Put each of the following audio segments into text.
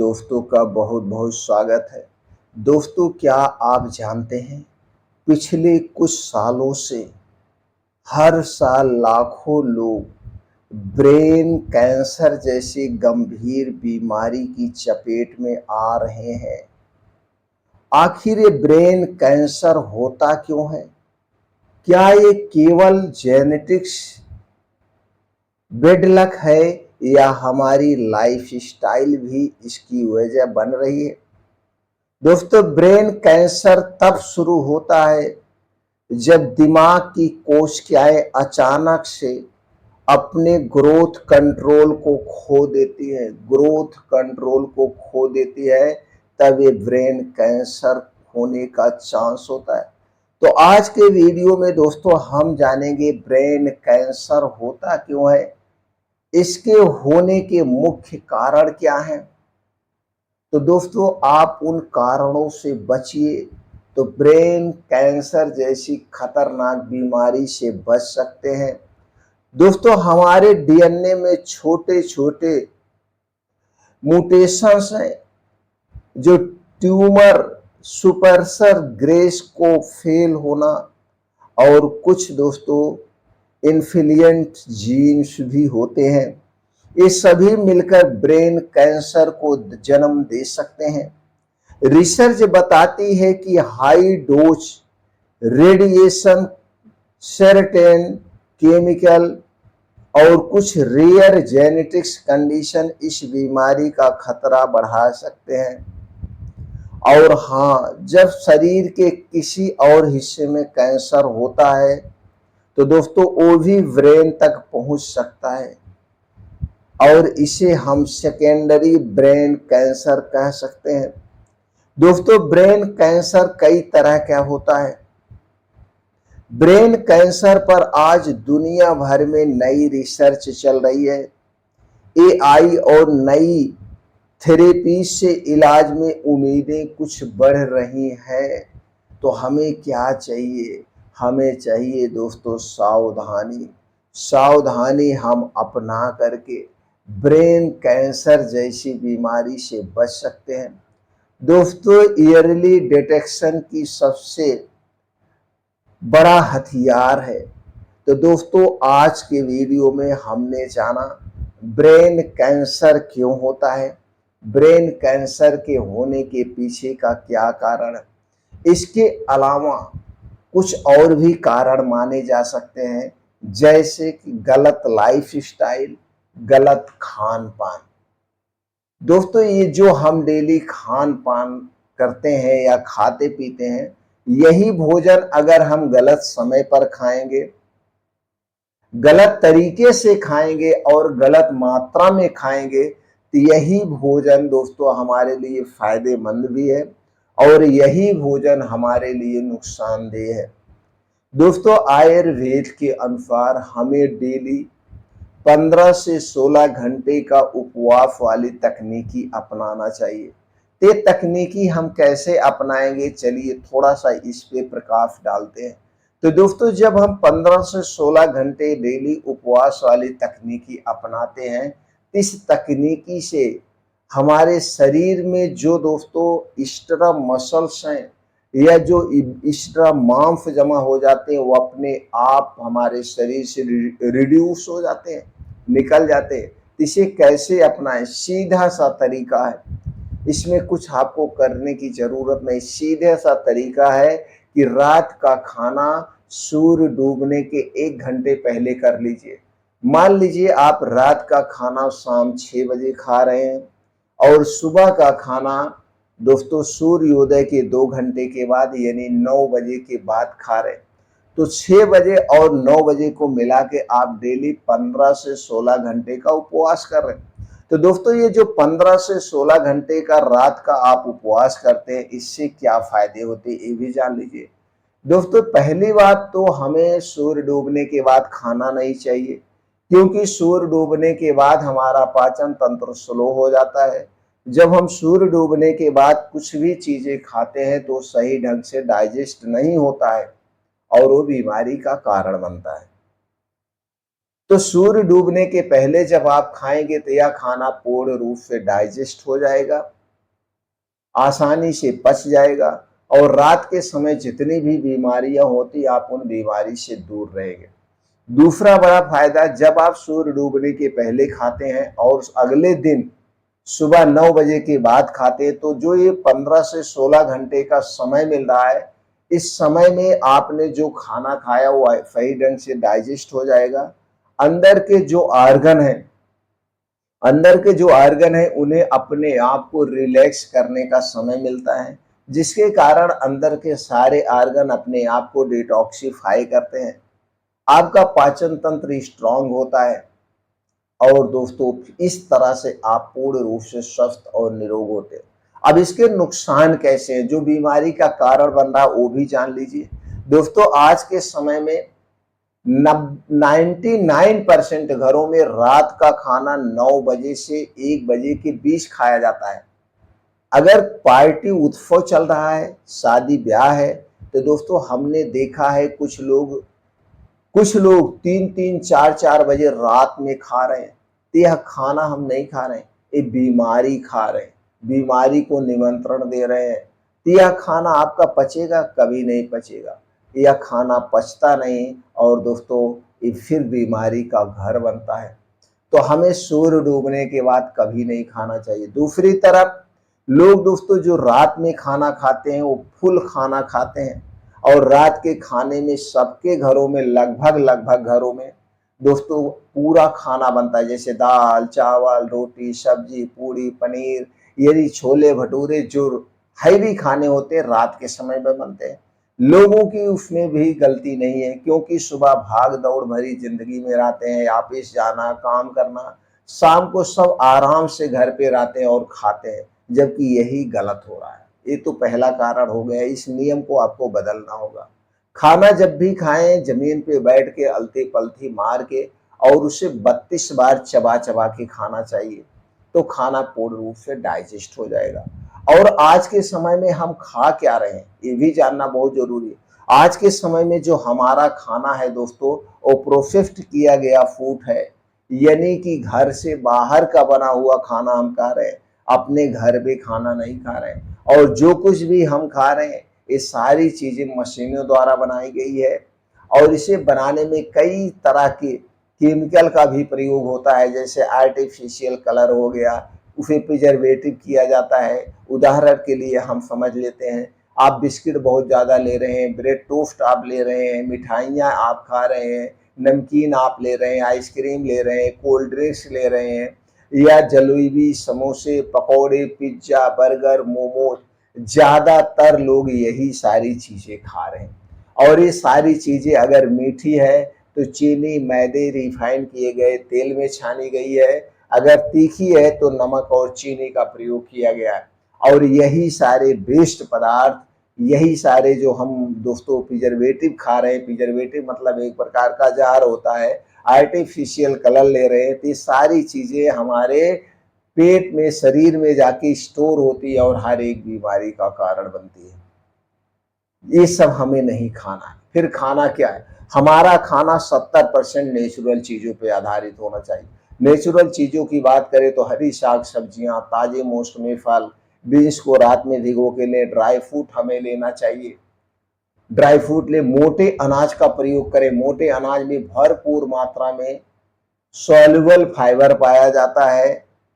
दोस्तों का बहुत बहुत स्वागत है। दोस्तों, क्या आप जानते हैं, पिछले कुछ सालों से हर साल लाखों लोग ब्रेन कैंसर जैसी गंभीर बीमारी की चपेट में आ रहे हैं। आखिर ये ब्रेन कैंसर होता क्यों है? क्या ये केवल जेनेटिक्स बेड लक है या हमारी लाइफस्टाइल भी इसकी वजह बन रही है? दोस्तों, ब्रेन कैंसर तब शुरू होता है जब दिमाग की कोशिकाएं अचानक से अपने ग्रोथ कंट्रोल को खो देती है। ग्रोथ कंट्रोल को खो देती है, तब ये ब्रेन कैंसर होने का चांस होता है। तो आज के वीडियो में दोस्तों हम जानेंगे ब्रेन कैंसर होता क्यों है, इसके होने के मुख्य कारण क्या हैं। तो दोस्तों, आप उन कारणों से बचिए तो ब्रेन कैंसर जैसी खतरनाक बीमारी से बच सकते हैं। दोस्तों, हमारे डीएनए में छोटे छोटे म्यूटेशंस हैं जो ट्यूमर सुपरेसर ग्रेस को फेल होना और कुछ दोस्तों इन्फ्लुएंट जीन्स भी होते हैं। ये सभी मिलकर ब्रेन कैंसर को जन्म दे सकते हैं। रिसर्च बताती है कि high dose radiation, certain chemical और कुछ रेयर जेनेटिक्स कंडीशन इस बीमारी का खतरा बढ़ा सकते हैं। और हाँ, जब शरीर के किसी और हिस्से में कैंसर होता है तो दोस्तों वो भी ब्रेन तक पहुंच सकता है और इसे हम सेकेंडरी ब्रेन कैंसर कह सकते हैं। दोस्तों, ब्रेन कैंसर कई तरह का होता है। ब्रेन कैंसर पर आज दुनिया भर में नई रिसर्च चल रही है। एआई और नई थेरेपी से इलाज में उम्मीदें कुछ बढ़ रही हैं। तो हमें क्या चाहिए? हमें चाहिए दोस्तों सावधानी। सावधानी हम अपना करके ब्रेन कैंसर जैसी बीमारी से बच सकते हैं। दोस्तों, ईयरली डिटेक्शन की सबसे बड़ा हथियार है। तो दोस्तों, आज के वीडियो में हमने जाना ब्रेन कैंसर क्यों होता है, ब्रेन कैंसर के होने के पीछे का क्या कारण है। इसके अलावा कुछ और भी कारण माने जा सकते हैं, जैसे कि गलत लाइफस्टाइल, गलत खान पान। दोस्तों, ये जो हम डेली खान पान करते हैं या खाते पीते हैं, यही भोजन अगर हम गलत समय पर खाएंगे, गलत तरीके से खाएंगे और गलत मात्रा में खाएंगे, तो यही भोजन दोस्तों हमारे लिए फायदेमंद भी है और यही भोजन हमारे लिए नुकसानदेह है। दोस्तों, आयुर्वेद के अनुसार हमें डेली 15 से 16 घंटे का उपवास वाली तकनीकी अपनाना चाहिए। ये तकनीकी हम कैसे अपनाएंगे, चलिए थोड़ा सा इस पे प्रकाश डालते हैं। तो दोस्तों, जब हम 15 से 16 घंटे डेली उपवास वाली तकनीकी अपनाते हैं, इस तकनीकी से हमारे शरीर में जो दोस्तों एक्स्ट्रा मसल्स हैं या जो एक्स्ट्रा मांस जमा हो जाते हैं, वो अपने आप हमारे शरीर से रिड्यूस हो जाते हैं, निकल जाते हैं। इसे कैसे अपनाएं? सीधा सा तरीका है, इसमें कुछ आपको करने की जरूरत नहीं। सीधा सा तरीका है कि रात का खाना सूर्य डूबने के 1 घंटे पहले कर लीजिए। मान लीजिए आप रात का खाना शाम 6 बजे खा रहे हैं और सुबह का खाना दोस्तों सूर्योदय के 2 घंटे के बाद यानी 9 बजे के बाद खा रहे हैं। तो 6 बजे और 9 बजे को मिला के आप डेली 15 से 16 घंटे का उपवास कर रहे हैं। तो दोस्तों, ये जो 15 से 16 घंटे का रात का आप उपवास करते हैं, इससे क्या फायदे होते हैं ये भी जान लीजिए। दोस्तों, पहली बात तो हमें सूर्य डूबने के बाद खाना नहीं चाहिए, क्योंकि सूर्य डूबने के बाद हमारा पाचन तंत्र स्लो हो जाता है। जब हम सूर्य डूबने के बाद कुछ भी चीजें खाते हैं तो सही ढंग से डाइजेस्ट नहीं होता है और वो बीमारी का कारण बनता है। तो सूर्य डूबने के पहले जब आप खाएंगे तो यह खाना पूर्ण रूप से डाइजेस्ट हो जाएगा, आसानी से पच जाएगा और रात के समय जितनी भी बीमारियां होती आप उन बीमारी से दूर रहेंगे। दूसरा बड़ा फायदा, जब आप सूर्य डूबने के पहले खाते हैं और अगले दिन सुबह 9 बजे के बाद खाते हैं तो जो ये 15 से 16 घंटे का समय मिल रहा है, इस समय में आपने जो खाना खाया वो सही ढंग से डाइजेस्ट हो जाएगा। अंदर के जो ऑर्गन है अंदर के जो ऑर्गन है उन्हें अपने आप को रिलैक्स करने का समय मिलता है, जिसके कारण अंदर के सारे ऑर्गन अपने आप को डिटॉक्सिफाई करते हैं। आपका पाचन तंत्र स्ट्रांग होता है और दोस्तों इस तरह से आप पूर्ण रूप से स्वस्थ और निरोग होते हैं। अब इसके नुकसान कैसे हैं, जो बीमारी का कारण बन रहा है वो भी जान लीजिए। दोस्तों आज के समय में 99% घरों में रात का खाना 9 बजे से 1 बजे के बीच खाया जाता है। अगर पार्टी उत्सव चल रहा है, शादी ब्याह है, तो दोस्तों हमने देखा है कुछ लोग 3-3 4-4 बजे रात में खा रहे हैं। तो यह खाना हम नहीं खा रहे हैं, ये बीमारी खा रहे हैं, बीमारी को निमंत्रण दे रहे हैं। तो यह खाना आपका पचेगा? कभी नहीं पचेगा। यह खाना पचता नहीं और दोस्तों ये फिर बीमारी का घर बनता है। तो हमें सूर्य डूबने के बाद कभी नहीं खाना चाहिए। दूसरी तरफ लोग दोस्तों जो रात में खाना खाते हैं वो फुल खाना खाते हैं और रात के खाने में सबके घरों में लगभग घरों में दोस्तों पूरा खाना बनता है, जैसे दाल चावल रोटी सब्जी पूड़ी पनीर, यदि छोले भटूरे जो हैवी खाने होते हैं रात के समय में बनते हैं। लोगों की उसमें भी गलती नहीं है, क्योंकि सुबह भाग दौड़ भरी जिंदगी में रहते हैं, ऑफिस जाना काम करना, शाम को सब आराम से घर पे रहते हैं और खाते हैं, जबकि यही गलत हो रहा है। ये तो पहला कारण हो गया, इस नियम को आपको बदलना होगा। खाना जब भी खाएं जमीन पे बैठ के अलती पलथी मार के और उसे 32 बार चबा चबा के खाना चाहिए, तो खाना पूर्ण रूप से डाइजेस्ट हो जाएगा। और आज के समय में हम खा क्या रहे हैं ये भी जानना बहुत जरूरी है। आज के समय में जो हमारा खाना है दोस्तों वो प्रोसेस्ड किया गया फूड है, यानी कि घर से बाहर का बना हुआ खाना हम खा रहे हैं, अपने घर पे खाना नहीं खा रहे हैं। और जो कुछ भी हम खा रहे हैं ये सारी चीजें मशीनों द्वारा बनाई गई है और इसे बनाने में कई तरह के केमिकल का भी प्रयोग होता है, जैसे आर्टिफिशियल कलर हो गया, उसे प्रिजर्वेटिव किया जाता है। उदाहरण के लिए हम समझ लेते हैं, आप बिस्किट बहुत ज़्यादा ले रहे हैं, ब्रेड टोस्ट आप ले रहे हैं, मिठाइयाँ आप खा रहे हैं, नमकीन आप ले रहे हैं, आइसक्रीम ले रहे हैं, कोल्ड ड्रिंक्स ले रहे हैं, या जलेबी समोसे पकौड़े पिज्ज़ा बर्गर मोमोज, ज़्यादातर लोग यही सारी चीज़ें खा रहे हैं। और ये सारी चीज़ें अगर मीठी है तो चीनी मैदे रिफाइन किए गए तेल में छानी गई है, अगर तीखी है तो नमक और चीनी का प्रयोग किया गया है। और यही सारे वेस्ट पदार्थ, यही सारे जो हम दोस्तों प्रिजर्वेटिव खा रहे हैं, प्रिजर्वेटिव मतलब एक प्रकार का जहर होता है, आर्टिफिशियल कलर ले रहे हैं, तो ये सारी चीज़ें हमारे पेट में शरीर में जाके स्टोर होती है और हर एक बीमारी का कारण बनती है। ये सब हमें नहीं खाना है। फिर खाना क्या है? हमारा खाना 70% नेचुरल चीज़ों पे आधारित होना चाहिए। नेचुरल चीज़ों की बात करें तो हरी साग सब्जियां, ताजे मौसमी फल, बीन्स को रात में भिगो के लें, ड्राई फ्रूट हमें लेना चाहिए, ड्राई फ्रूट ले, मोटे अनाज का प्रयोग करें। मोटे अनाज में भरपूर मात्रा में सॉल्युबल फाइबर पाया जाता है,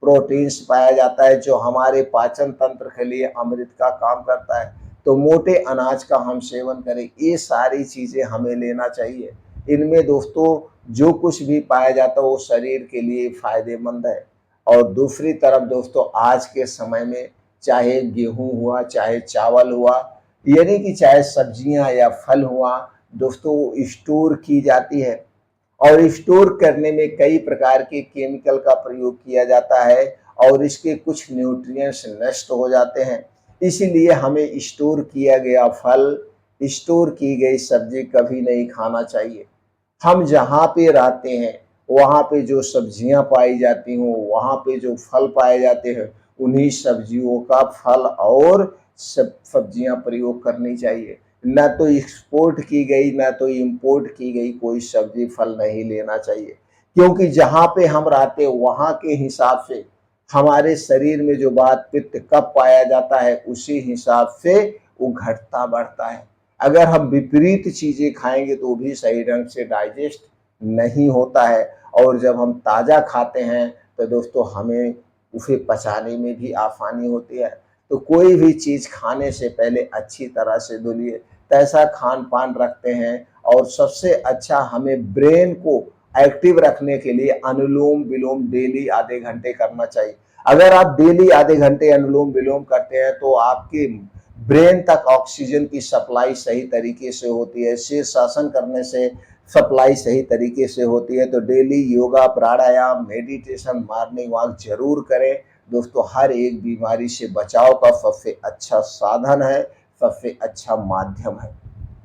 प्रोटीन्स पाया जाता है, जो हमारे पाचन तंत्र के लिए अमृत का काम करता है। तो मोटे अनाज का हम सेवन करें, ये सारी चीज़ें हमें लेना चाहिए। इनमें दोस्तों जो कुछ भी पाया जाता है वो शरीर के लिए फायदेमंद है। और दूसरी तरफ दोस्तों आज के समय में चाहे गेहूं हुआ चाहे चावल हुआ, यानी कि चाहे सब्जियां या फल हुआ दोस्तों स्टोर की जाती है और स्टोर करने में कई प्रकार के केमिकल का प्रयोग किया जाता है और इसके कुछ न्यूट्रिएंट्स नष्ट हो जाते हैं। इसीलिए हमें स्टोर किया गया फल, स्टोर की गई सब्जी कभी नहीं खाना चाहिए। हम जहाँ पे रहते हैं वहाँ पे जो सब्जियाँ पाई जाती हों, वहाँ पे जो फल पाए जाते हैं, उन्हीं सब्जियों का फल और सब्जियाँ प्रयोग करनी चाहिए। न तो एक्सपोर्ट की गई न तो इंपोर्ट की गई कोई सब्जी फल नहीं लेना चाहिए, क्योंकि जहाँ पे हम रहते वहाँ के हिसाब से हमारे शरीर में जो वात पित्त कब पाया जाता है उसी हिसाब से वो घटता बढ़ता है। अगर हम विपरीत चीजें खाएंगे तो वो भी सही ढंग से डाइजेस्ट नहीं होता है, और जब हम ताजा खाते हैं तो दोस्तों हमें उसे पचाने में भी आसानी होती है। तो कोई भी चीज खाने से पहले अच्छी तरह से धुलिए, कैसा खान पान रखते हैं। और सबसे अच्छा हमें ब्रेन को एक्टिव रखने के लिए अनुलोम विलोम डेली आधे घंटे करना चाहिए। अगर आप डेली आधे घंटे अनुलोम विलोम करते हैं तो आपके ब्रेन तक ऑक्सीजन की सप्लाई सही तरीके से होती है, शीर्षासन करने से सप्लाई सही तरीके से होती है। तो डेली योगा, प्राणायाम, मेडिटेशन, मॉर्निंग वॉक जरूर करें दोस्तों। हर एक बीमारी से बचाव का सबसे अच्छा साधन है, सबसे अच्छा माध्यम है।